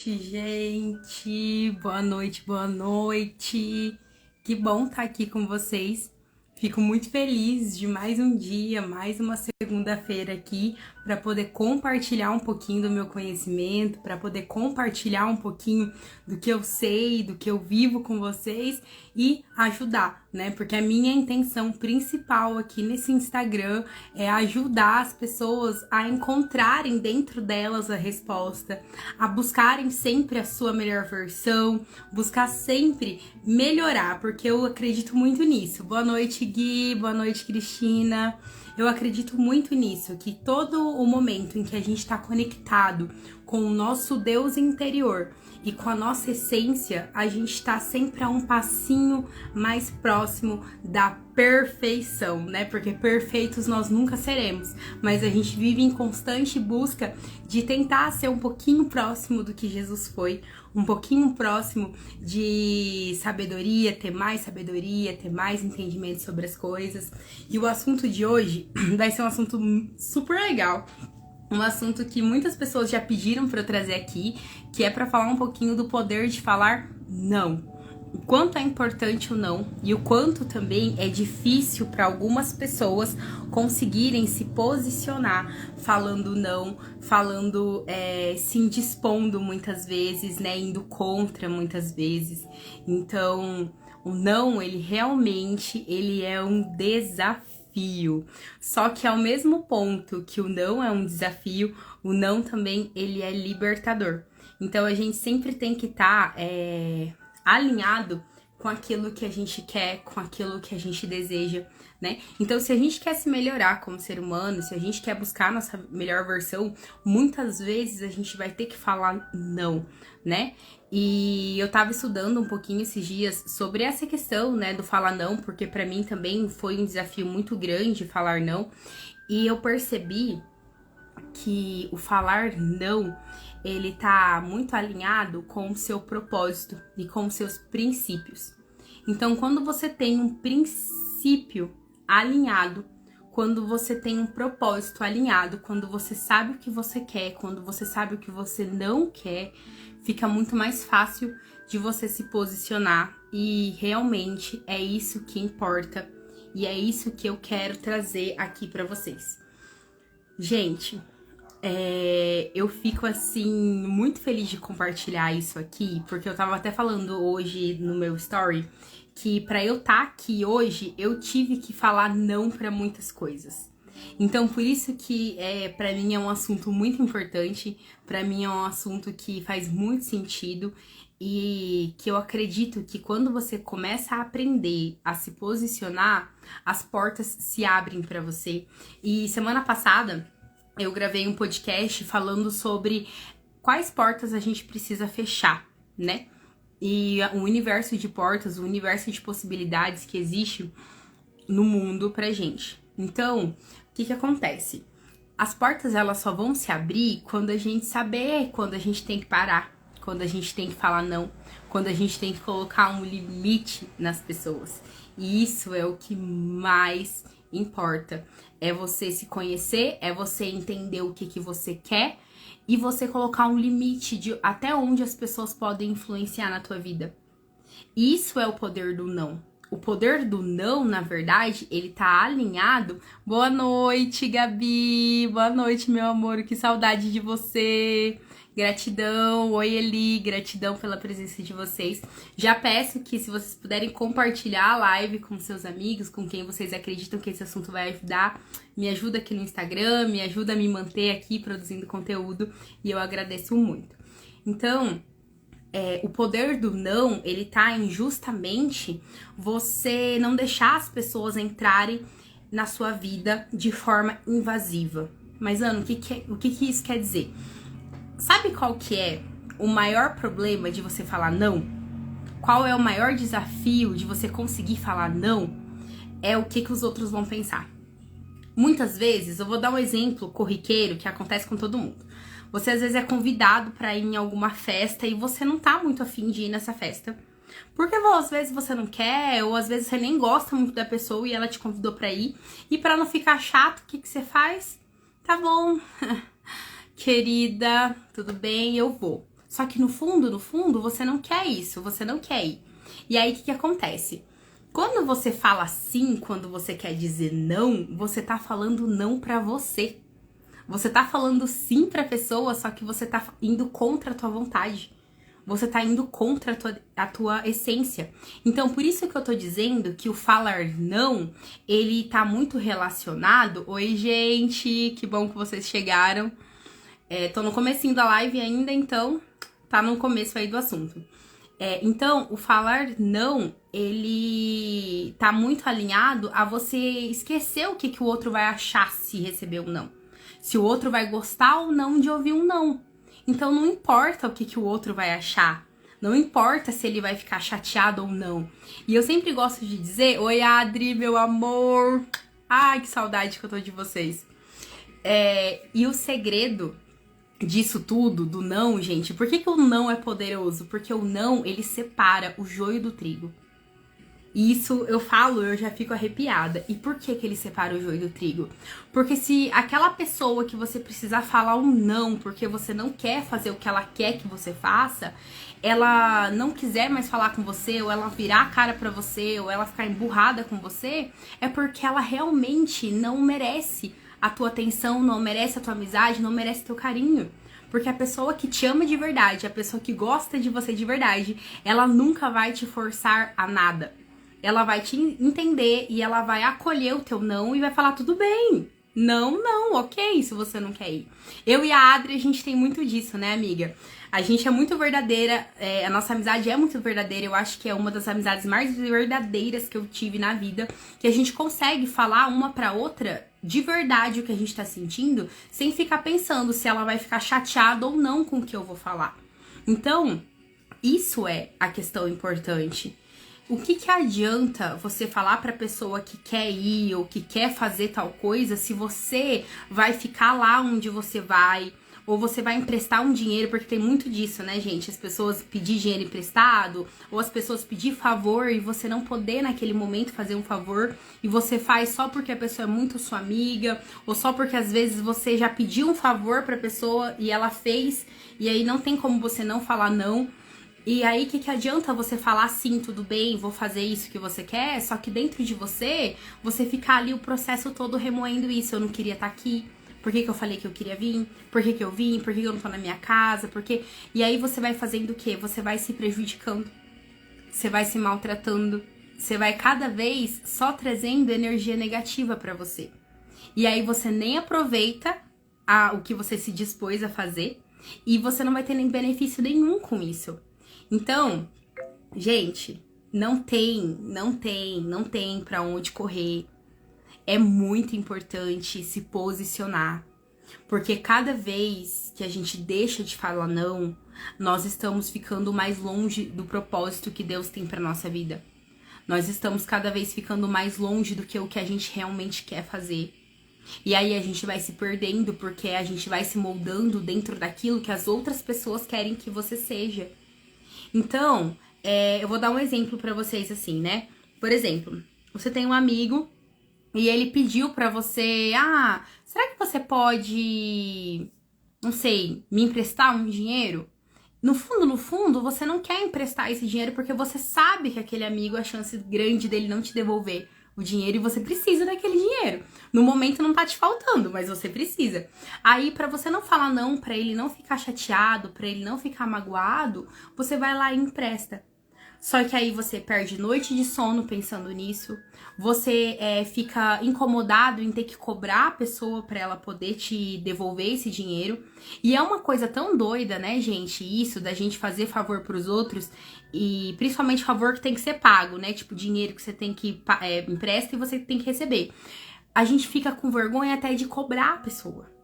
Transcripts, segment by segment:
noite, gente. Boa noite, boa noite. Que bom estar aqui com vocês. Fico muito feliz de mais um dia, mais uma segunda-feira aqui para poder compartilhar um pouquinho do meu conhecimento, para poder compartilhar um pouquinho do que eu sei, do que eu vivo com vocês e ajudar, né? Porque a minha intenção principal aqui nesse Instagram é ajudar as pessoas a encontrarem dentro delas a resposta, a buscarem sempre a sua melhor versão, buscar sempre melhorar, porque eu acredito muito nisso. Boa noite, Gui, boa noite, Cristina. Eu acredito muito nisso, que todo o momento em que a gente está conectado com o nosso Deus interior e com a nossa essência, a gente está sempre a um passinho mais próximo da perfeição, né? Porque perfeitos nós nunca seremos, mas a gente vive em constante busca de tentar ser um pouquinho próximo do que Jesus foi, um pouquinho próximo de sabedoria, ter mais entendimento sobre as coisas. E o assunto de hoje vai ser um assunto super legal. Um assunto que muitas pessoas já pediram para eu trazer aqui, que é para falar um pouquinho do poder de falar não. O quanto é importante o não e o quanto também é difícil para algumas pessoas conseguirem se posicionar falando não, falando, se indispondo muitas vezes, né, indo contra muitas vezes. Então, o não, ele realmente é um desafio. Só que ao mesmo ponto que o não é um desafio, o não também ele é libertador. Então a gente sempre tem que estar alinhado com aquilo que a gente quer, com aquilo que a gente deseja, né? Então se a gente quer se melhorar como ser humano, se a gente quer buscar a nossa melhor versão, muitas vezes a gente vai ter que falar não, né? E eu tava estudando um pouquinho esses dias sobre essa questão, né, do falar não, porque pra mim também foi um desafio muito grande falar não. E eu percebi que o falar não, ele tá muito alinhado com o seu propósito e com os seus princípios. Então, quando você tem um princípio alinhado, quando você tem um propósito alinhado, quando você sabe o que você quer, quando você sabe o que você não quer, fica muito mais fácil de você se posicionar e realmente é isso que importa e é isso que eu quero trazer aqui pra vocês. Gente, eu fico assim muito feliz de compartilhar isso aqui, porque eu tava até falando hoje no meu story que pra eu estar aqui hoje, eu tive que falar não pra muitas coisas. Então, por isso que pra mim é um assunto muito importante, pra mim é um assunto que faz muito sentido e que eu acredito que quando você começa a aprender a se posicionar, as portas se abrem pra você. E semana passada eu gravei um podcast falando sobre quais portas a gente precisa fechar, né? E o universo de portas, o universo de possibilidades que existe no mundo pra gente. Então, o que acontece? As portas, elas só vão se abrir quando a gente saber quando a gente tem que parar, quando a gente tem que falar não, quando a gente tem que colocar um limite nas pessoas. E isso é o que mais importa. É você se conhecer, é você entender o que você quer e você colocar um limite de até onde as pessoas podem influenciar na tua vida. Isso é o poder do não. O poder do não, na verdade, ele tá alinhado. Boa noite, Gabi. Boa noite, meu amor. Que saudade de você. Gratidão. Oi, Eli. Gratidão pela presença de vocês. Já peço que, se vocês puderem compartilhar a live com seus amigos, com quem vocês acreditam que esse assunto vai ajudar, me ajuda aqui no Instagram, me ajuda a me manter aqui produzindo conteúdo e eu agradeço muito. Então, o poder do não, ele tá em justamente você não deixar as pessoas entrarem na sua vida de forma invasiva. Mas, Ana, o que isso quer dizer? Sabe qual que é o maior problema de você falar não? Qual é o maior desafio de você conseguir falar não? É o que os outros vão pensar. Muitas vezes, eu vou dar um exemplo corriqueiro que acontece com todo mundo. Você às vezes é convidado pra ir em alguma festa e você não tá muito afim de ir nessa festa. Porque às vezes você não quer, ou às vezes você nem gosta muito da pessoa e ela te convidou pra ir. E pra não ficar chato, o que você faz? Tá bom, querida, tudo bem, eu vou. Só que no fundo, você não quer isso, você não quer ir. E aí, o que acontece? Quando você fala sim, quando você quer dizer não, você tá falando não pra você. Você tá falando sim pra pessoa, só que você tá indo contra a tua vontade. Você tá indo contra a tua essência. Então, por isso que eu tô dizendo que o falar não, ele tá muito relacionado... Oi, gente! Que bom que vocês chegaram. Tô no comecinho da live ainda, então tá no começo aí do assunto. Então, o falar não, ele tá muito alinhado a você esquecer o que o outro vai achar se receber um não. Se o outro vai gostar ou não de ouvir um não. Então, não importa o que o outro vai achar. Não importa se ele vai ficar chateado ou não. E eu sempre gosto de dizer, oi, Adri, meu amor. Ai, que saudade que eu tô de vocês. E o segredo disso tudo, do não, gente, por que o não é poderoso? Porque o não, ele separa o joio do trigo. E isso eu falo, eu já fico arrepiada. E por que ele separa o joio do trigo? Porque se aquela pessoa que você precisar falar um não, porque você não quer fazer o que ela quer que você faça, ela não quiser mais falar com você, ou ela virar a cara pra você, ou ela ficar emburrada com você, é porque ela realmente não merece a tua atenção, não merece a tua amizade, não merece teu carinho. Porque a pessoa que te ama de verdade, a pessoa que gosta de você de verdade, ela nunca vai te forçar a nada. Ela vai te entender e ela vai acolher o teu não e vai falar tudo bem. Não, ok, se você não quer ir. Eu e a Adri, a gente tem muito disso, né, amiga? A gente é muito verdadeira, a nossa amizade é muito verdadeira. Eu acho que é uma das amizades mais verdadeiras que eu tive na vida. Que a gente consegue falar uma pra outra de verdade o que a gente tá sentindo, sem ficar pensando se ela vai ficar chateada ou não com o que eu vou falar. Então, isso é a questão importante. O que adianta você falar pra pessoa que quer ir ou que quer fazer tal coisa se você vai ficar lá onde você vai, ou você vai emprestar um dinheiro, porque tem muito disso, né, gente? As pessoas pedir dinheiro emprestado, ou as pessoas pedir favor e você não poder naquele momento fazer um favor, e você faz só porque a pessoa é muito sua amiga, ou só porque às vezes você já pediu um favor pra pessoa e ela fez, e aí não tem como você não falar não. E aí, o que adianta você falar sim, tudo bem, vou fazer isso que você quer, só que dentro de você, você ficar ali o processo todo remoendo isso. Eu não queria estar aqui, por que eu falei que eu queria vir? Por que eu vim? Por que eu não tô na minha casa? Por quê? E aí você vai fazendo o quê? Você vai se prejudicando, você vai se maltratando, você vai cada vez só trazendo energia negativa pra você. E aí você nem aproveita o que você se dispôs a fazer e você não vai ter nem benefício nenhum com isso. Então, gente, não tem pra onde correr. É muito importante se posicionar, porque cada vez que a gente deixa de falar não, nós estamos ficando mais longe do propósito que Deus tem pra nossa vida. Nós estamos cada vez ficando mais longe do que o que a gente realmente quer fazer. E aí a gente vai se perdendo, porque a gente vai se moldando dentro daquilo que as outras pessoas querem que você seja. Então, eu vou dar um exemplo pra vocês assim, né? Por exemplo, você tem um amigo e ele pediu pra você, será que você pode, não sei, me emprestar um dinheiro? No fundo, você não quer emprestar esse dinheiro porque você sabe que aquele amigo, a chance grande dele não te devolver o dinheiro e você precisa daquele dinheiro. No momento não tá te faltando, mas você precisa. Aí, pra você não falar não, pra ele não ficar chateado, pra ele não ficar magoado, você vai lá e empresta. Só que aí você perde noite de sono pensando nisso, você fica incomodado em ter que cobrar a pessoa pra ela poder te devolver esse dinheiro. E é uma coisa tão doida, né, gente, isso da gente fazer favor pros outros, e principalmente favor que tem que ser pago, né, tipo dinheiro que você tem que empresta e você tem que receber. A gente fica com vergonha até de cobrar a pessoa.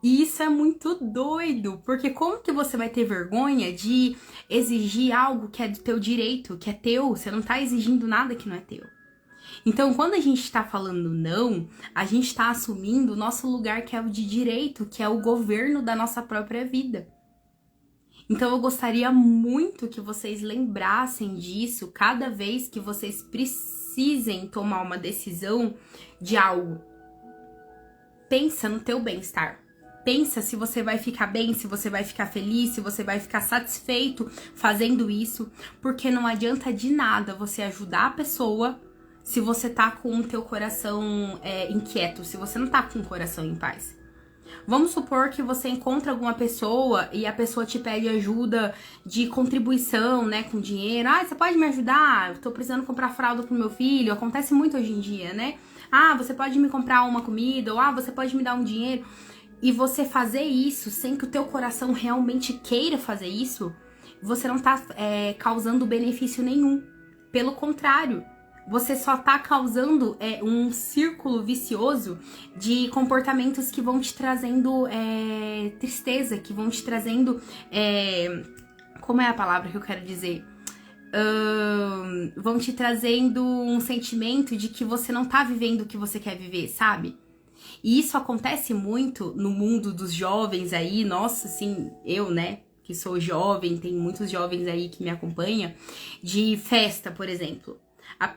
E isso é muito doido, porque como que você vai ter vergonha de exigir algo que é do teu direito, que é teu? Você não tá exigindo nada que não é teu. Então, quando a gente tá falando não, a gente tá assumindo o nosso lugar que é o de direito, que é o governo da nossa própria vida. Então, eu gostaria muito que vocês lembrassem disso cada vez que vocês precisem tomar uma decisão de algo. Pensa no teu bem-estar. pensa se você vai ficar bem, se você vai ficar feliz, se você vai ficar satisfeito fazendo isso, porque não adianta de nada você ajudar a pessoa se você tá com o teu coração inquieto, se você não tá com o coração em paz. Vamos supor que você encontra alguma pessoa e a pessoa te pede ajuda de contribuição, né, com dinheiro. Ah, você pode me ajudar? Eu tô precisando comprar fralda pro meu filho. Acontece muito hoje em dia, né? Ah, você pode me comprar uma comida? Ou você pode me dar um dinheiro? E você fazer isso sem que o teu coração realmente queira fazer isso, você não tá causando benefício nenhum. Pelo contrário, você só tá causando um círculo vicioso de comportamentos que vão te trazendo tristeza, que vão te trazendo... como é a palavra que eu quero dizer? Vão te trazendo um sentimento de que você não tá vivendo o que você quer viver, sabe? E isso acontece muito no mundo dos jovens aí. Nossa, assim, eu, né, que sou jovem, tem muitos jovens aí que me acompanham, de festa, por exemplo.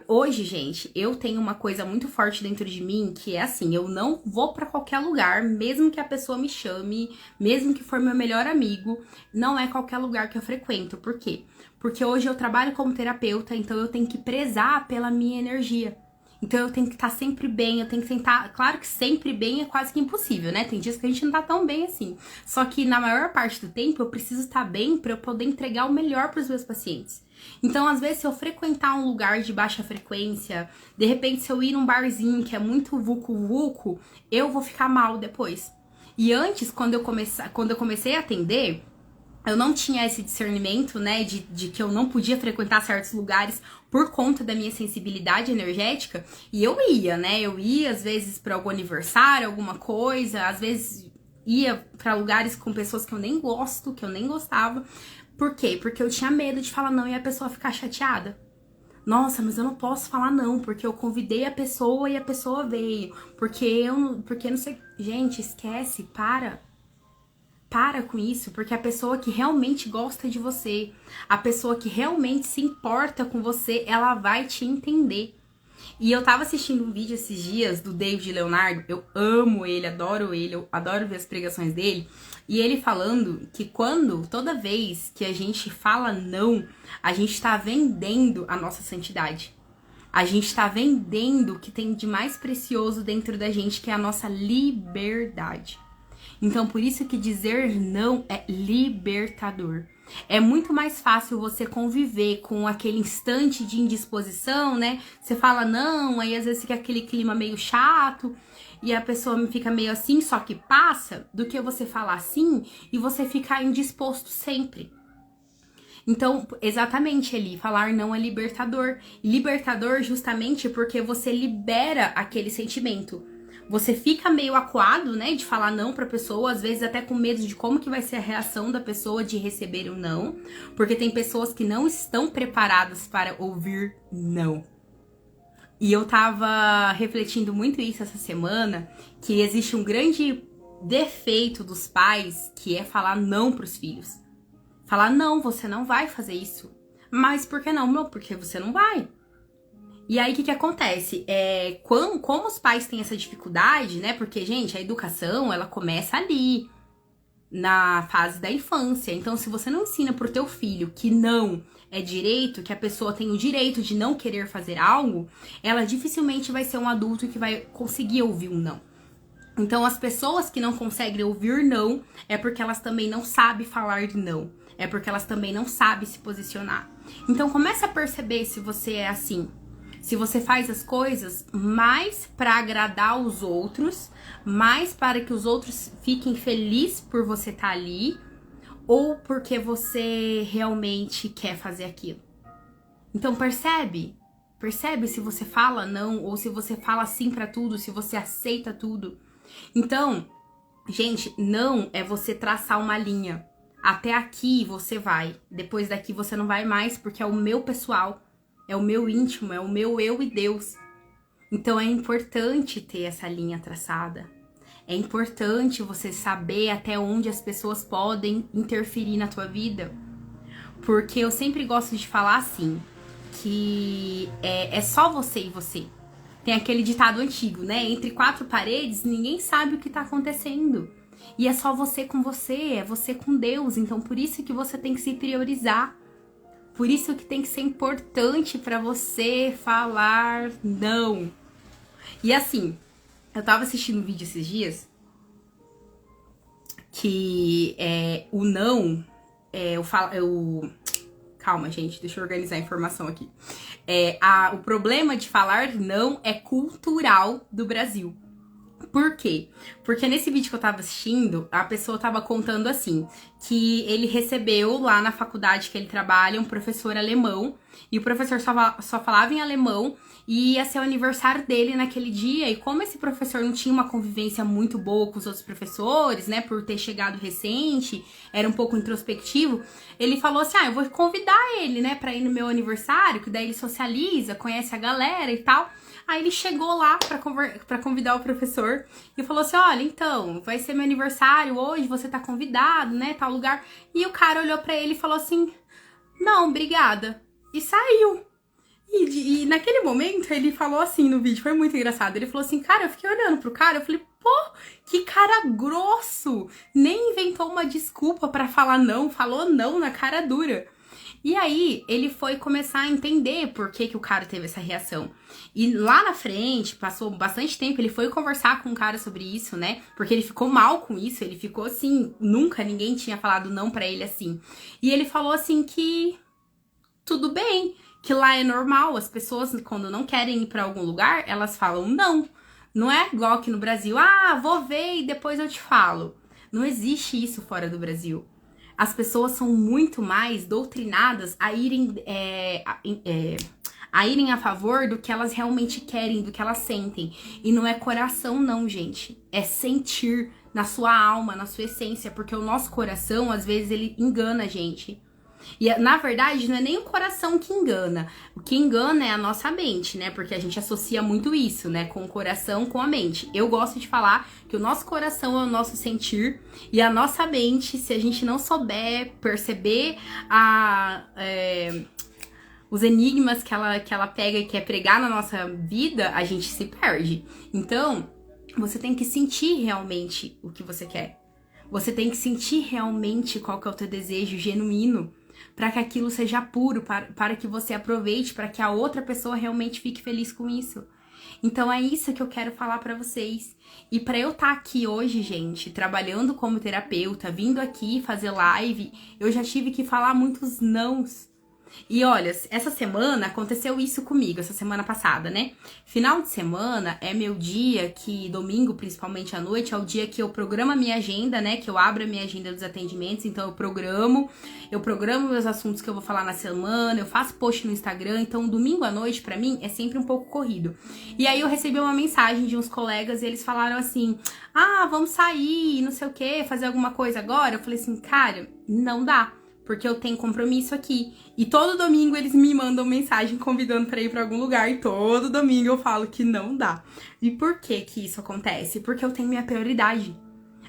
Hoje, gente, eu tenho uma coisa muito forte dentro de mim, que é assim, eu não vou pra qualquer lugar, mesmo que a pessoa me chame, mesmo que for meu melhor amigo, não é qualquer lugar que eu frequento. Por quê? Porque hoje eu trabalho como terapeuta, então eu tenho que prezar pela minha energia. Então eu tenho que estar sempre bem, eu tenho que tentar... Claro que sempre bem é quase que impossível, né? Tem dias que a gente não tá tão bem assim. Só que na maior parte do tempo eu preciso estar bem pra eu poder entregar o melhor pros meus pacientes. Então, às vezes, se eu frequentar um lugar de baixa frequência, de repente, se eu ir num barzinho que é muito vucu-vucu, eu vou ficar mal depois. E antes, quando eu comecei a atender, eu não tinha esse discernimento, né, de que eu não podia frequentar certos lugares por conta da minha sensibilidade energética. E eu ia, né, às vezes para algum aniversário, alguma coisa, às vezes ia para lugares com pessoas que eu nem gosto, que eu nem gostava. Por quê? Porque eu tinha medo de falar não e a pessoa ficar chateada. Nossa, mas eu não posso falar não, porque eu convidei a pessoa e a pessoa veio. Porque não sei... Gente, esquece, para com isso, porque a pessoa que realmente gosta de você, a pessoa que realmente se importa com você, ela vai te entender. E eu tava assistindo um vídeo esses dias do David Leonardo, eu amo ele, eu adoro ver as pregações dele, e ele falando que toda vez que a gente fala não, a gente tá vendendo a nossa santidade. A gente tá vendendo o que tem de mais precioso dentro da gente, que é a nossa liberdade. Então, por isso que dizer não é libertador. É muito mais fácil você conviver com aquele instante de indisposição, né? Você fala não, aí às vezes fica aquele clima meio chato e a pessoa fica meio assim, só que passa, do que você falar sim e você ficar indisposto sempre. Então, exatamente, Eli, falar não é libertador. Libertador justamente porque você libera aquele sentimento. Você fica meio acuado, né, de falar não pra pessoa, às vezes até com medo de como que vai ser a reação da pessoa de receber o não, porque tem pessoas que não estão preparadas para ouvir não. E eu tava refletindo muito isso essa semana, que existe um grande defeito dos pais, que é falar não pros filhos. Falar, não, você não vai fazer isso. Mas por que não? Não, porque você não vai. E aí, o que acontece? Como os pais têm essa dificuldade, né? Porque, gente, a educação, ela começa ali, na fase da infância. Então, se você não ensina pro teu filho que não é direito, que a pessoa tem o direito de não querer fazer algo, ela dificilmente vai ser um adulto que vai conseguir ouvir um não. Então, as pessoas que não conseguem ouvir não, é porque elas também não sabem falar de não. É porque elas também não sabem se posicionar. Então, comece a perceber se você é assim. Se você faz as coisas mais para agradar os outros, mais para que os outros fiquem felizes por você estar ali, ou porque você realmente quer fazer aquilo. Então percebe se você fala não, ou se você fala sim para tudo, se você aceita tudo. Então, gente, não é você traçar uma linha. Até aqui você vai, depois daqui você não vai mais, porque é o meu pessoal. É o meu íntimo, é o meu eu e Deus. Então é importante ter essa linha traçada. É importante você saber até onde as pessoas podem interferir na tua vida. Porque eu sempre gosto de falar assim, que é só você e você. Tem aquele ditado antigo, né? Entre quatro paredes, ninguém sabe o que tá acontecendo. E é só você com você, é você com Deus. Então por isso que você tem que se priorizar. Por isso que tem que ser importante pra você falar não. E assim, eu tava assistindo um vídeo esses dias que o não, calma, gente, deixa eu organizar a informação aqui. O problema de falar não é cultural do Brasil. Por quê? Porque nesse vídeo que eu tava assistindo, a pessoa tava contando assim, que ele recebeu lá na faculdade que ele trabalha um professor alemão, e o professor só falava em alemão, e ia ser o aniversário dele naquele dia, e como esse professor não tinha uma convivência muito boa com os outros professores, né, por ter chegado recente, era um pouco introspectivo, ele falou assim, eu vou convidar ele, né, pra ir no meu aniversário, que daí ele socializa, conhece a galera e tal. Aí ele chegou lá pra convidar o professor e falou assim, olha, então, vai ser meu aniversário hoje, você tá convidado, né, tal lugar. E o cara olhou pra ele e falou assim, não, obrigada. E saiu. E naquele momento ele falou assim no vídeo, foi muito engraçado. Ele falou assim, cara, eu fiquei olhando pro cara, eu falei, pô, que cara grosso. Nem inventou uma desculpa pra falar não, falou não na cara dura. E aí, ele foi começar a entender por que o cara teve essa reação. E lá na frente, passou bastante tempo, ele foi conversar com o cara sobre isso, né? Porque ele ficou mal com isso, ele ficou assim, nunca ninguém tinha falado não pra ele assim. E ele falou assim que tudo bem, que lá é normal, as pessoas quando não querem ir pra algum lugar, elas falam não. Não é igual aqui no Brasil, vou ver e depois eu te falo. Não existe isso fora do Brasil. As pessoas são muito mais doutrinadas a irem a favor do que elas realmente querem, do que elas sentem. E não é coração não, gente. É sentir na sua alma, na sua essência. Porque o nosso coração, às vezes, ele engana a gente. E, na verdade, não é nem o coração que engana. O que engana é a nossa mente, né? Porque a gente associa muito isso, né? Com o coração, com a mente. Eu gosto de falar que o nosso coração é o nosso sentir. E a nossa mente, se a gente não souber perceber os enigmas que ela pega e quer pregar na nossa vida, a gente se perde. Então, você tem que sentir realmente o que você quer. Você tem que sentir realmente qual que é o teu desejo genuíno, para que aquilo seja puro, para que você aproveite, para que a outra pessoa realmente fique feliz com isso. Então é isso que eu quero falar pra vocês. E pra eu estar aqui hoje, gente, trabalhando como terapeuta, vindo aqui fazer live, eu já tive que falar muitos nãos. E olha, essa semana aconteceu isso comigo, essa semana passada, né? Final de semana é meu dia que, domingo, principalmente à noite, é o dia que eu programo a minha agenda, né? Que eu abro a minha agenda dos atendimentos, então eu programo meus assuntos que eu vou falar na semana, eu faço post no Instagram, então domingo à noite, pra mim, é sempre um pouco corrido. E aí eu recebi uma mensagem de uns colegas e eles falaram assim, vamos sair, não sei o que, fazer alguma coisa agora? Eu falei assim, cara, não dá. Porque eu tenho compromisso aqui. E todo domingo eles me mandam mensagem convidando pra ir pra algum lugar. E todo domingo eu falo que não dá. E por que que isso acontece? Porque eu tenho minha prioridade.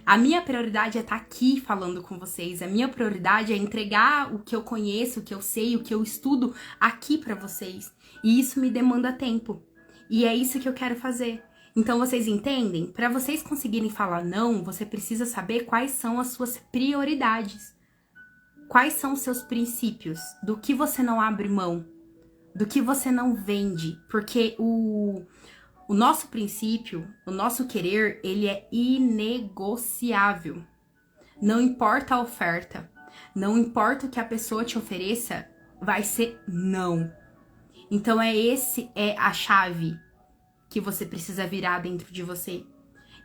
A minha prioridade é estar aqui falando com vocês. A minha prioridade é entregar o que eu conheço, o que eu sei, o que eu estudo aqui pra vocês. E isso me demanda tempo. E é isso que eu quero fazer. Então vocês entendem? Pra vocês conseguirem falar não, você precisa saber quais são as suas prioridades. Quais são os seus princípios? Do que você não abre mão? Do que você não vende? Porque o nosso princípio, o nosso querer, ele é inegociável. Não importa a oferta, não importa o que a pessoa te ofereça, vai ser não. Então é a chave que você precisa virar dentro de você.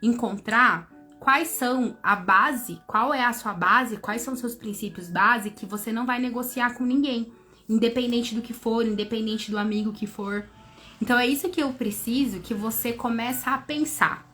Encontrar quais são a base, qual é a sua base, quais são os seus princípios base que você não vai negociar com ninguém, independente do que for, independente do amigo que for. Então é isso que eu preciso que você comece a pensar.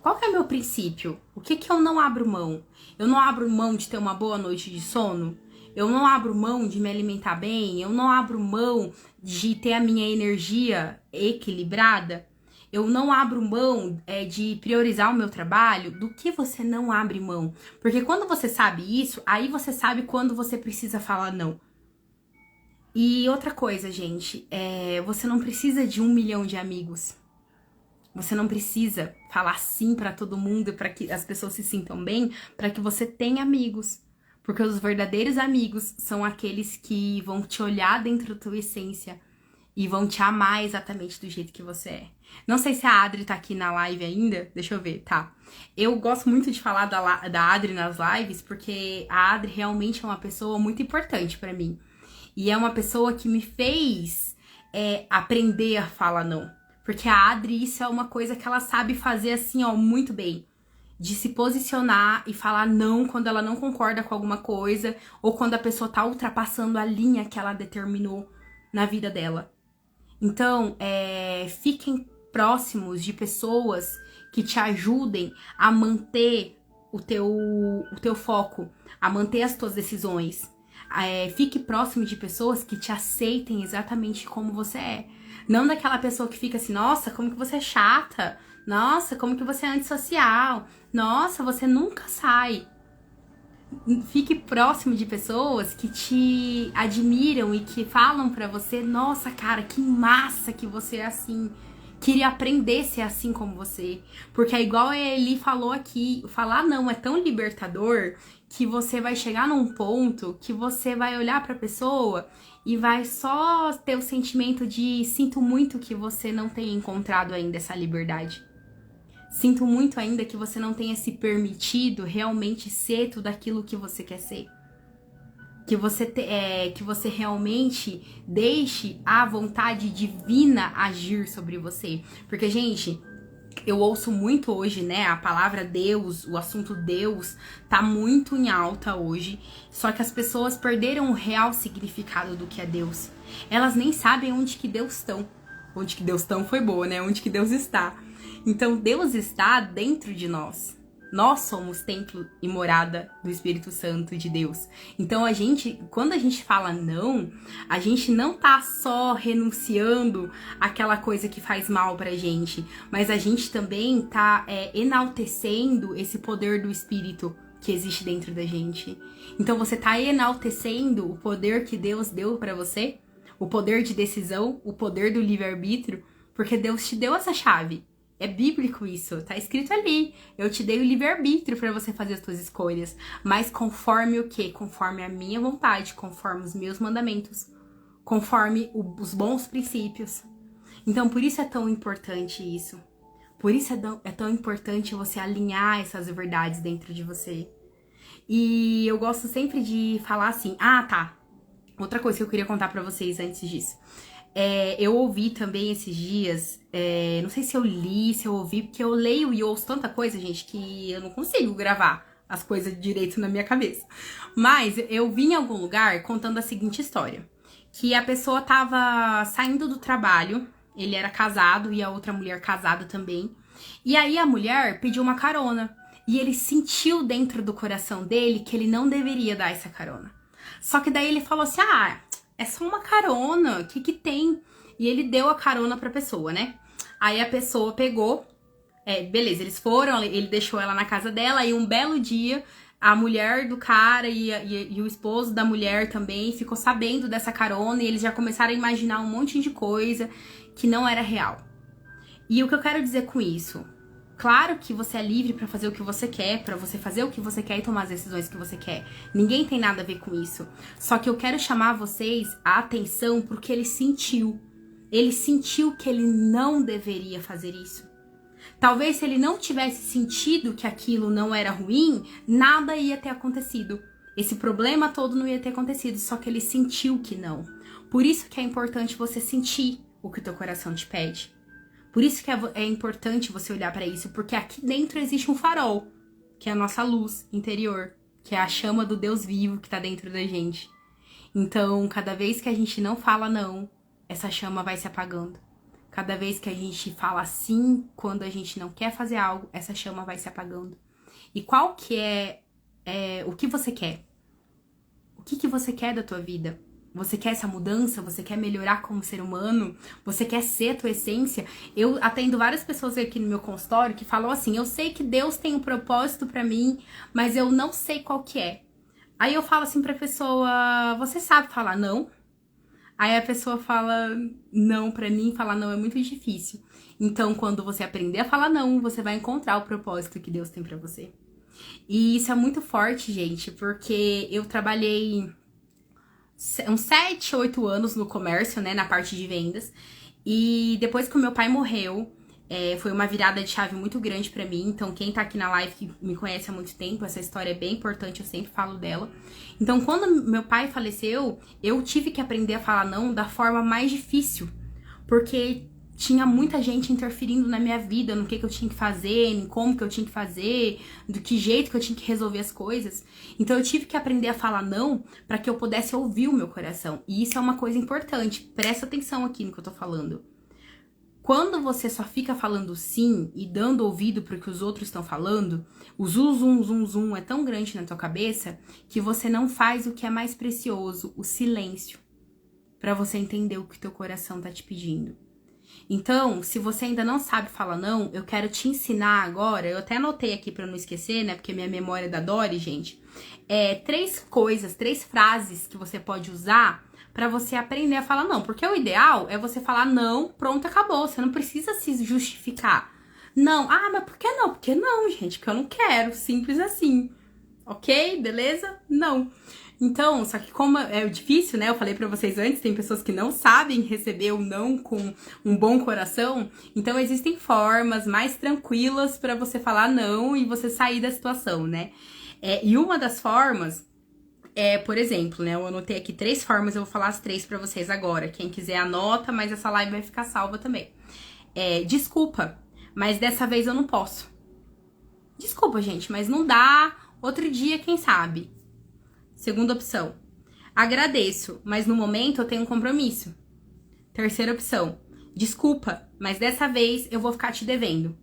Qual que é o meu princípio? O que que eu não abro mão? Eu não abro mão de ter uma boa noite de sono? Eu não abro mão de me alimentar bem? Eu não abro mão de ter a minha energia equilibrada? Eu não abro mão de priorizar o meu trabalho? Do que você não abre mão? Porque quando você sabe isso, aí você sabe quando você precisa falar não. E outra coisa, gente, você não precisa de 1 milhão de amigos. Você não precisa falar sim pra todo mundo, pra que as pessoas se sintam bem, pra que você tenha amigos. Porque os verdadeiros amigos são aqueles que vão te olhar dentro da tua essência e vão te amar exatamente do jeito que você é. Não sei se a Adri tá aqui na live ainda. Deixa eu ver, tá. Eu gosto muito de falar da Adri nas lives, porque a Adri realmente é uma pessoa muito importante pra mim. E é uma pessoa que me fez aprender a falar não. Porque a Adri, isso é uma coisa que ela sabe fazer assim, ó, muito bem. De se posicionar e falar não quando ela não concorda com alguma coisa, ou quando a pessoa tá ultrapassando a linha que ela determinou na vida dela. Então, fiquem próximos de pessoas que te ajudem a manter o teu foco, a manter as tuas decisões. Fique próximo de pessoas que te aceitem exatamente como você é. Não daquela pessoa que fica assim, nossa, como que você é chata? Nossa, como que você é antissocial? Nossa, você nunca sai. Fique próximo de pessoas que te admiram e que falam pra você, nossa, cara, que massa que você é assim. Queria aprender a ser assim como você. Porque é igual a Eli falou aqui, falar não é tão libertador que você vai chegar num ponto que você vai olhar pra pessoa e vai só ter o sentimento de sinto muito que você não tenha encontrado ainda essa liberdade. Sinto muito ainda que você não tenha se permitido realmente ser tudo aquilo que você quer ser. Que você realmente deixe a vontade divina agir sobre você. Porque, gente, eu ouço muito hoje, né, a palavra Deus, o assunto Deus tá muito em alta hoje. Só que as pessoas perderam o real significado do que é Deus. Elas nem sabem onde que Deus estão. Onde que Deus estão foi boa, né? Onde que Deus está. Então, Deus está dentro de nós. Nós somos templo e morada do Espírito Santo de Deus. Então, quando a gente fala não, a gente não tá só renunciando àquela coisa que faz mal pra gente, mas a gente também tá enaltecendo esse poder do Espírito que existe dentro da gente. Então, você tá enaltecendo o poder que Deus deu pra você, o poder de decisão, o poder do livre-arbítrio, porque Deus te deu essa chave. É bíblico isso, tá escrito ali. Eu te dei o livre-arbítrio pra você fazer as suas escolhas. Mas conforme o quê? Conforme a minha vontade, conforme os meus mandamentos, conforme os bons princípios. Então, por isso é tão importante isso. Por isso é tão importante você alinhar essas verdades dentro de você. E eu gosto sempre de falar assim, tá. Outra coisa que eu queria contar pra vocês antes disso. Eu ouvi também esses dias, não sei se eu li, se eu ouvi, porque eu leio e ouço tanta coisa, gente, que eu não consigo gravar as coisas direito na minha cabeça. Mas eu vi em algum lugar contando a seguinte história, que a pessoa tava saindo do trabalho, ele era casado e a outra mulher casada também, e aí a mulher pediu uma carona, e ele sentiu dentro do coração dele que ele não deveria dar essa carona. Só que daí ele falou assim, é só uma carona, o que tem? E ele deu a carona pra pessoa, né? Aí a pessoa pegou, beleza, eles foram, ele deixou ela na casa dela, e um belo dia, a mulher do cara e o esposo da mulher também ficou sabendo dessa carona, e eles já começaram a imaginar um monte de coisa que não era real. E o que eu quero dizer com isso? Claro que você é livre pra fazer o que você quer, pra você fazer o que você quer e tomar as decisões que você quer. Ninguém tem nada a ver com isso. Só que eu quero chamar vocês a atenção porque ele sentiu. Ele sentiu que ele não deveria fazer isso. Talvez se ele não tivesse sentido que aquilo não era ruim, nada ia ter acontecido. Esse problema todo não ia ter acontecido, só que ele sentiu que não. Por isso que é importante você sentir o que o teu coração te pede. Por isso que é importante você olhar pra isso, porque aqui dentro existe um farol, que é a nossa luz interior, que é a chama do Deus vivo que tá dentro da gente. Então, cada vez que a gente não fala não, essa chama vai se apagando. Cada vez que a gente fala sim, quando a gente não quer fazer algo, essa chama vai se apagando. E qual que o que você quer? O que você quer da tua vida? Você quer essa mudança? Você quer melhorar como ser humano? Você quer ser a tua essência? Eu atendo várias pessoas aqui no meu consultório que falam assim, eu sei que Deus tem um propósito pra mim, mas eu não sei qual que é. Aí eu falo assim pra pessoa, você sabe falar não? Aí a pessoa fala não pra mim, falar não é muito difícil. Então, quando você aprender a falar não, você vai encontrar o propósito que Deus tem pra você. E isso é muito forte, gente, porque eu trabalhei uns 7, 8 anos no comércio, né, na parte de vendas. E depois que o meu pai morreu, foi uma virada de chave muito grande pra mim. Então, quem tá aqui na live que me conhece há muito tempo, essa história é bem importante, eu sempre falo dela. Então, quando meu pai faleceu, eu tive que aprender a falar não da forma mais difícil. Porque tinha muita gente interferindo na minha vida, no que eu tinha que fazer, em como que eu tinha que fazer, do que jeito que eu tinha que resolver as coisas. Então eu tive que aprender a falar não para que eu pudesse ouvir o meu coração. E isso é uma coisa importante. Presta atenção aqui no que eu tô falando. Quando você só fica falando sim e dando ouvido pro que os outros estão falando, o zum, zum, zum, zum é tão grande na tua cabeça que você não faz o que é mais precioso, o silêncio, para você entender o que teu coração tá te pedindo. Então, se você ainda não sabe falar não, eu quero te ensinar agora, eu até anotei aqui pra não esquecer, né, porque minha memória é da Dori, gente, 3 frases que você pode usar pra você aprender a falar não, porque o ideal é você falar não, pronto, acabou, você não precisa se justificar. Não, mas por que não? Porque não, gente, porque eu não quero, simples assim, ok? Beleza? Não. Então, só que como é difícil, né? Eu falei pra vocês antes, tem pessoas que não sabem receber o não com um bom coração. Então, existem formas mais tranquilas pra você falar não e você sair da situação, né? E uma das formas por exemplo, né? Eu anotei aqui 3 formas, eu vou falar as 3 pra vocês agora. Quem quiser anota, mas essa live vai ficar salva também. Desculpa, mas dessa vez eu não posso. Desculpa, gente, mas não dá. Outro dia, quem sabe? Segunda opção. Agradeço, mas no momento eu tenho um compromisso. Terceira opção. Desculpa, mas dessa vez eu vou ficar te devendo.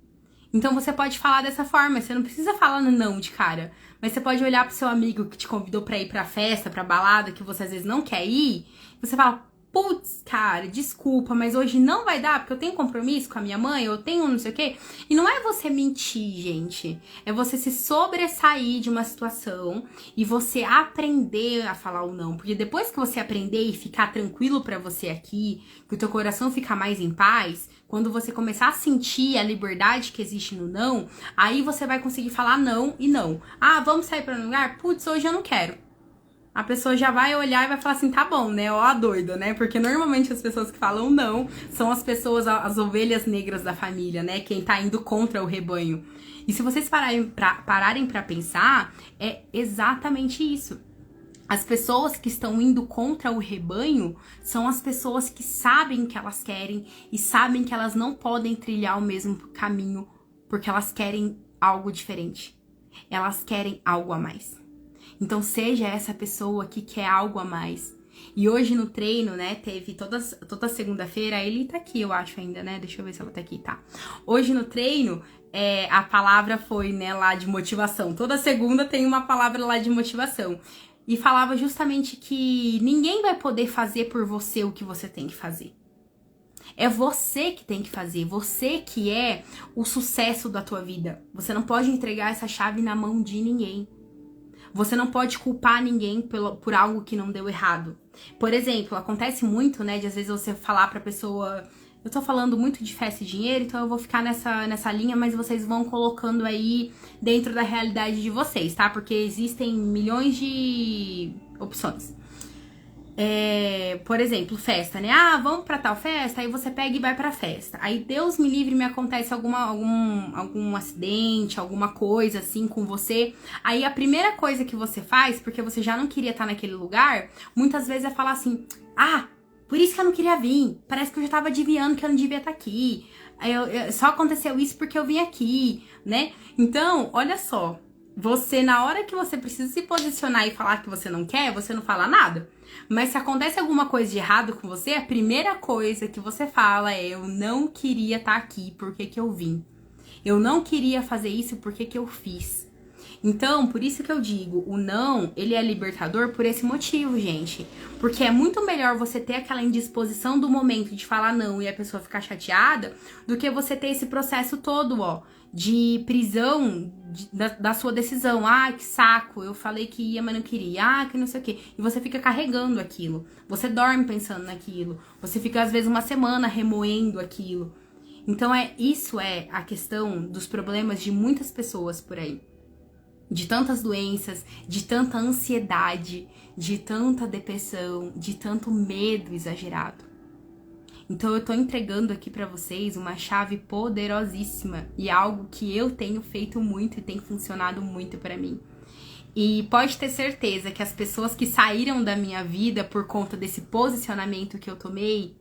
Então você pode falar dessa forma, você não precisa falar no não de cara. Mas você pode olhar pro seu amigo que te convidou pra ir pra festa, pra balada, que você às vezes não quer ir. E você fala, putz, cara, desculpa, mas hoje não vai dar, porque eu tenho compromisso com a minha mãe, eu tenho não sei o quê. E não é você mentir, gente. É você se sobressair de uma situação e você aprender a falar o não. Porque depois que você aprender e ficar tranquilo pra você aqui, que o teu coração ficar mais em paz, quando você começar a sentir a liberdade que existe no não, aí você vai conseguir falar não e não. Vamos sair pra um lugar? Putz, hoje eu não quero. A pessoa já vai olhar e vai falar assim, tá bom, né? Ó a doida, né? Porque normalmente as pessoas que falam não são as pessoas, as ovelhas negras da família, né? Quem tá indo contra o rebanho. E se vocês pararem pra pensar, é exatamente isso. As pessoas que estão indo contra o rebanho são as pessoas que sabem o que elas querem e sabem que elas não podem trilhar o mesmo caminho porque elas querem algo diferente. Elas querem algo a mais. Então seja essa pessoa que quer algo a mais. E hoje no treino, né, teve toda segunda-feira, ele tá aqui, eu acho ainda, né? Deixa eu ver se ela tá aqui, tá. Hoje no treino, a palavra foi, né, lá de motivação. Toda segunda tem uma palavra lá de motivação. E falava justamente que ninguém vai poder fazer por você o que você tem que fazer. É você que tem que fazer, você que é o sucesso da tua vida. Você não pode entregar essa chave na mão de ninguém. Você não pode culpar ninguém por algo que não deu errado. Por exemplo, acontece muito, né, de às vezes você falar pra pessoa... Eu tô falando muito de festa e dinheiro, então eu vou ficar nessa linha, mas vocês vão colocando aí dentro da realidade de vocês, tá? Porque existem milhões de opções. Por exemplo, festa, né? Vamos pra tal festa, aí você pega e vai pra festa. Aí, Deus me livre, me acontece algum acidente, alguma coisa assim com você. Aí a primeira coisa que você faz, porque você já não queria estar naquele lugar, muitas vezes é falar assim, por isso que eu não queria vir. Parece que eu já tava adivinhando que eu não devia estar aqui. Só aconteceu isso porque eu vim aqui, né? Então, olha só. Você, na hora que você precisa se posicionar e falar que você não quer, você não fala nada. Mas se acontece alguma coisa de errado com você, a primeira coisa que você fala é: eu não queria estar aqui, por que que eu vim? Eu não queria fazer isso, por que que eu fiz? Então, por isso que eu digo, o não, ele é libertador por esse motivo, gente. Porque é muito melhor você ter aquela indisposição do momento de falar não e a pessoa ficar chateada, do que você ter esse processo todo, de prisão da sua decisão. Ah, que saco, eu falei que ia, mas não queria. Ah, que não sei o quê. E você fica carregando aquilo. Você dorme pensando naquilo. Você fica, às vezes, uma semana remoendo aquilo. Então, isso é a questão dos problemas de muitas pessoas por aí. De tantas doenças, de tanta ansiedade, de tanta depressão, de tanto medo exagerado. Então eu tô entregando aqui pra vocês uma chave poderosíssima e algo que eu tenho feito muito e tem funcionado muito pra mim. E pode ter certeza que as pessoas que saíram da minha vida por conta desse posicionamento que eu tomei,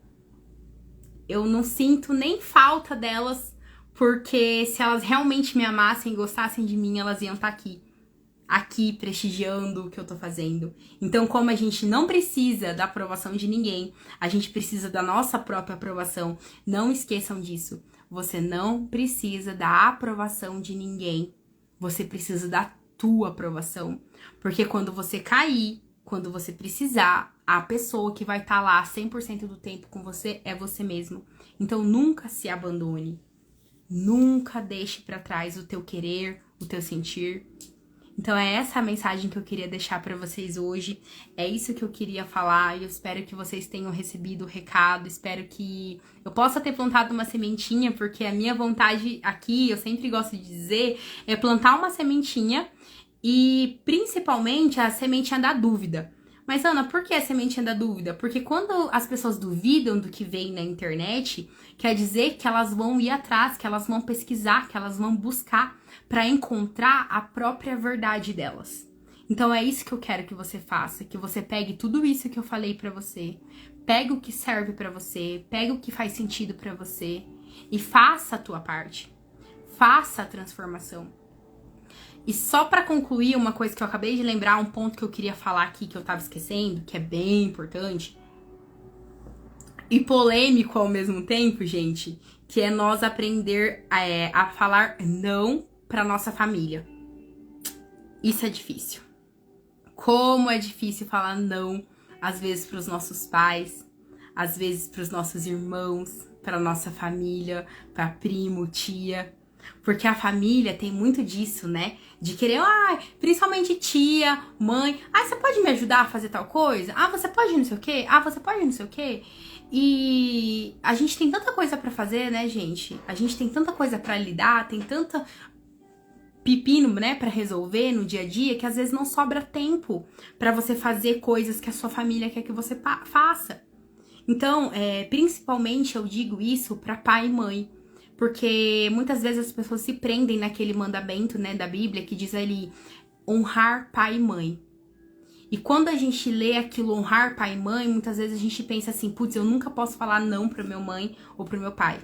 eu não sinto nem falta delas, porque se elas realmente me amassem e gostassem de mim, elas iam estar aqui prestigiando o que eu tô fazendo. Então, como a gente não precisa da aprovação de ninguém, a gente precisa da nossa própria aprovação. Não esqueçam disso. Você não precisa da aprovação de ninguém. Você precisa da tua aprovação. Porque quando você cair, quando você precisar, a pessoa que vai estar lá 100% do tempo com você é você mesmo. Então, nunca se abandone. Nunca deixe pra trás o teu querer, o teu sentir. Então é essa a mensagem que eu queria deixar pra vocês hoje, é isso que eu queria falar e eu espero que vocês tenham recebido o recado, espero que eu possa ter plantado uma sementinha, porque a minha vontade aqui, eu sempre gosto de dizer, é plantar uma sementinha e principalmente a sementinha da dúvida. Mas Ana, por que a sementinha da dúvida? Porque quando as pessoas duvidam do que vem na internet, quer dizer que elas vão ir atrás, que elas vão pesquisar, que elas vão buscar para encontrar a própria verdade delas. Então é isso que eu quero que você faça, que você pegue tudo isso que eu falei para você, pegue o que serve para você, pegue o que faz sentido para você e faça a tua parte. Faça a transformação. E só pra concluir, uma coisa que eu acabei de lembrar, um ponto que eu queria falar aqui que eu tava esquecendo, que é bem importante e polêmico ao mesmo tempo, gente, que é nós aprender a falar não pra nossa família. Isso é difícil. Como é difícil falar não, às vezes pros nossos pais, às vezes pros nossos irmãos, pra nossa família, pra primo, tia. Porque a família tem muito disso, né? De querer, principalmente tia, mãe. Você pode me ajudar a fazer tal coisa? Você pode não sei o quê? Você pode não sei o quê? E a gente tem tanta coisa pra fazer, né, gente? A gente tem tanta coisa pra lidar, tem tanta pepino, né, pra resolver no dia a dia, que às vezes não sobra tempo pra você fazer coisas que a sua família quer que você faça. Então, principalmente eu digo isso pra pai e mãe. Porque muitas vezes as pessoas se prendem naquele mandamento, né, da Bíblia, que diz ali, honrar pai e mãe. E quando a gente lê aquilo, honrar pai e mãe, muitas vezes a gente pensa assim, putz, eu nunca posso falar não pra minha mãe ou pro meu pai.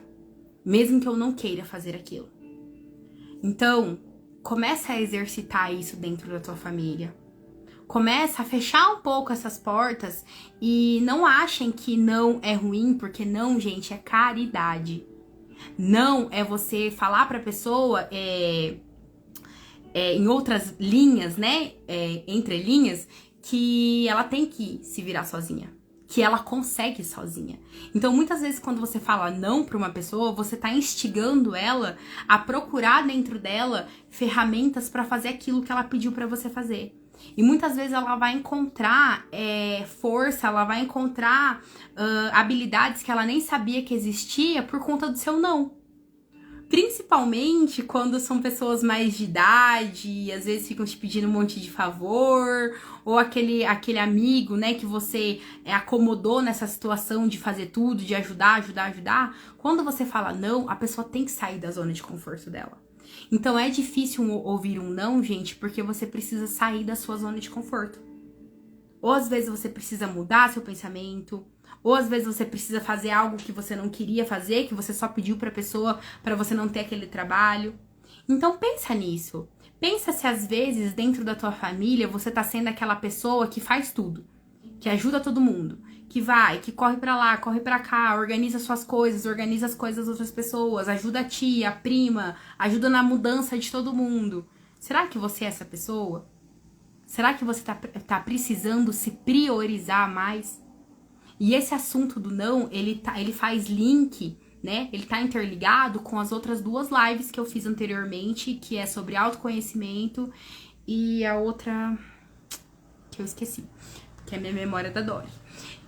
Mesmo que eu não queira fazer aquilo. Então, começa a exercitar isso dentro da tua família. Começa a fechar um pouco essas portas e não achem que não é ruim, porque não, gente, é caridade. Não é você falar pra pessoa em outras linhas, né? Entre linhas, que ela tem que se virar sozinha. Que ela consegue sozinha. Então, muitas vezes, quando você fala não pra uma pessoa, você tá instigando ela a procurar dentro dela ferramentas pra fazer aquilo que ela pediu pra você fazer. E muitas vezes ela vai encontrar força, ela vai encontrar habilidades que ela nem sabia que existia por conta do seu não. Principalmente quando são pessoas mais de idade e às vezes ficam te pedindo um monte de favor, ou aquele amigo, né, que você acomodou nessa situação de fazer tudo, de ajudar. Quando você fala não, a pessoa tem que sair da zona de conforto dela. Então é difícil ouvir um não, gente, porque você precisa sair da sua zona de conforto. Ou às vezes você precisa mudar seu pensamento, ou às vezes você precisa fazer algo que você não queria fazer, que você só pediu pra pessoa pra você não ter aquele trabalho. Então pensa nisso. Pensa se às vezes dentro da tua família você tá sendo aquela pessoa que faz tudo, que ajuda todo mundo, que vai, que corre pra lá, corre pra cá, organiza suas coisas, organiza as coisas das outras pessoas, ajuda a tia, a prima, ajuda na mudança de todo mundo. Será que você é essa pessoa? Será que você tá precisando se priorizar mais? E esse assunto do não, ele faz link né? Ele tá interligado com as outras 2 lives que eu fiz anteriormente, que é sobre autoconhecimento e a outra que eu esqueci, que é a minha memória da Dori.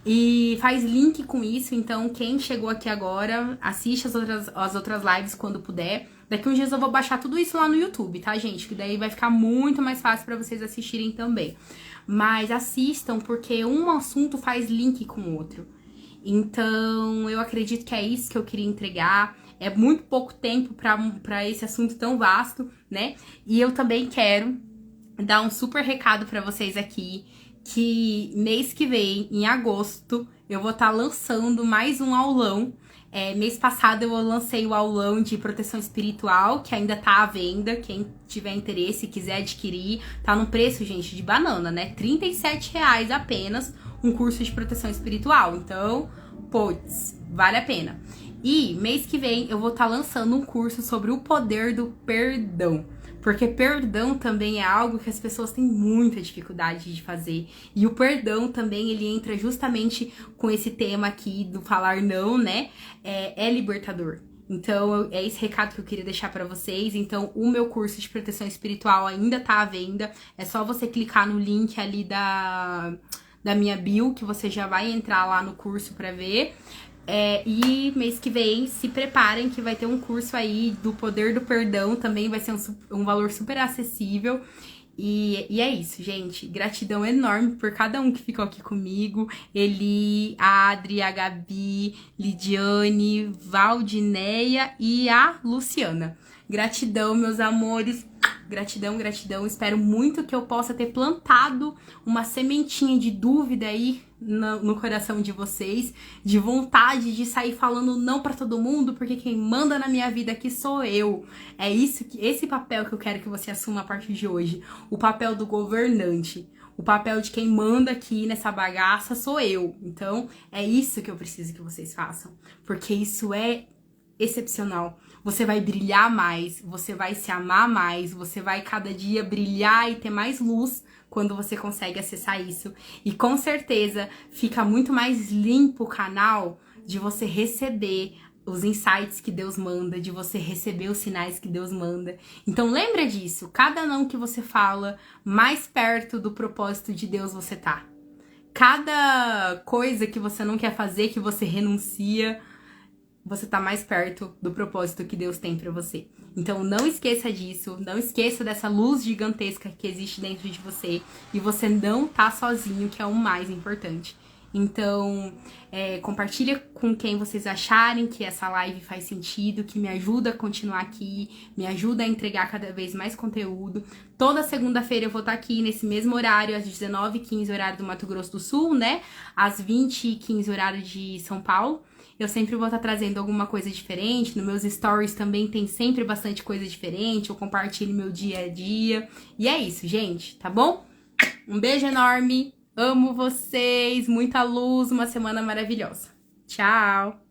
E faz link com isso, então quem chegou aqui agora, assiste as outras lives quando puder. Daqui uns dias eu vou baixar tudo isso lá no YouTube, tá, gente? Que daí vai ficar muito mais fácil pra vocês assistirem também. Mas assistam, porque um assunto faz link com o outro. Então, eu acredito que é isso que eu queria entregar. É muito pouco tempo pra esse assunto tão vasto, né? E eu também quero dar um super recado pra vocês aqui, que mês que vem, em agosto, eu vou estar lançando mais um aulão. Mês passado eu lancei o aulão de proteção espiritual, que ainda tá à venda. Quem tiver interesse e quiser adquirir, tá no preço, gente, de banana, né? R$37 apenas um curso de proteção espiritual. Então, putz, vale a pena. E mês que vem eu vou estar lançando um curso sobre o poder do perdão. Porque perdão também é algo que as pessoas têm muita dificuldade de fazer. E o perdão também, ele entra justamente com esse tema aqui do falar não, né? É libertador. Então, é esse recado que eu queria deixar pra vocês. Então, o meu curso de proteção espiritual ainda tá à venda. É só você clicar no link ali da minha bio, que você já vai entrar lá no curso pra ver. E mês que vem, se preparem que vai ter um curso aí do poder do perdão, também vai ser um valor super acessível. E é isso, gente. Gratidão enorme por cada um que ficou aqui comigo. Eli, a Adri, a Gabi, Lidiane, Valdineia e a Luciana. Gratidão, meus amores. Gratidão, gratidão. Espero muito que eu possa ter plantado uma sementinha de dúvida aí no coração de vocês, de vontade de sair falando não pra todo mundo, porque quem manda na minha vida aqui sou eu. É esse papel que eu quero que você assuma a partir de hoje. O papel do governante. O papel de quem manda aqui nessa bagaça sou eu. Então, é isso que eu preciso que vocês façam. Porque isso é excepcional. Você vai brilhar mais, você vai se amar mais, você vai cada dia brilhar e ter mais luz quando você consegue acessar isso. E com certeza fica muito mais limpo o canal de você receber os insights que Deus manda, de você receber os sinais que Deus manda. Então lembra disso, cada não que você fala, mais perto do propósito de Deus você tá. Cada coisa que você não quer fazer, que você renuncia, você tá mais perto do propósito que Deus tem pra você. Então não esqueça disso, não esqueça dessa luz gigantesca que existe dentro de você. E você não tá sozinho, que é o mais importante. Então, compartilha com quem vocês acharem que essa live faz sentido, que me ajuda a continuar aqui, me ajuda a entregar cada vez mais conteúdo. Toda segunda-feira eu vou estar aqui nesse mesmo horário, às 19h15, horário do Mato Grosso do Sul, né? Às 20h15, horário de São Paulo. Eu sempre vou estar trazendo alguma coisa diferente. Nos meus stories também tem sempre bastante coisa diferente. Eu compartilho meu dia a dia. E é isso, gente, tá bom? Um beijo enorme. Amo vocês. Muita luz. Uma semana maravilhosa. Tchau!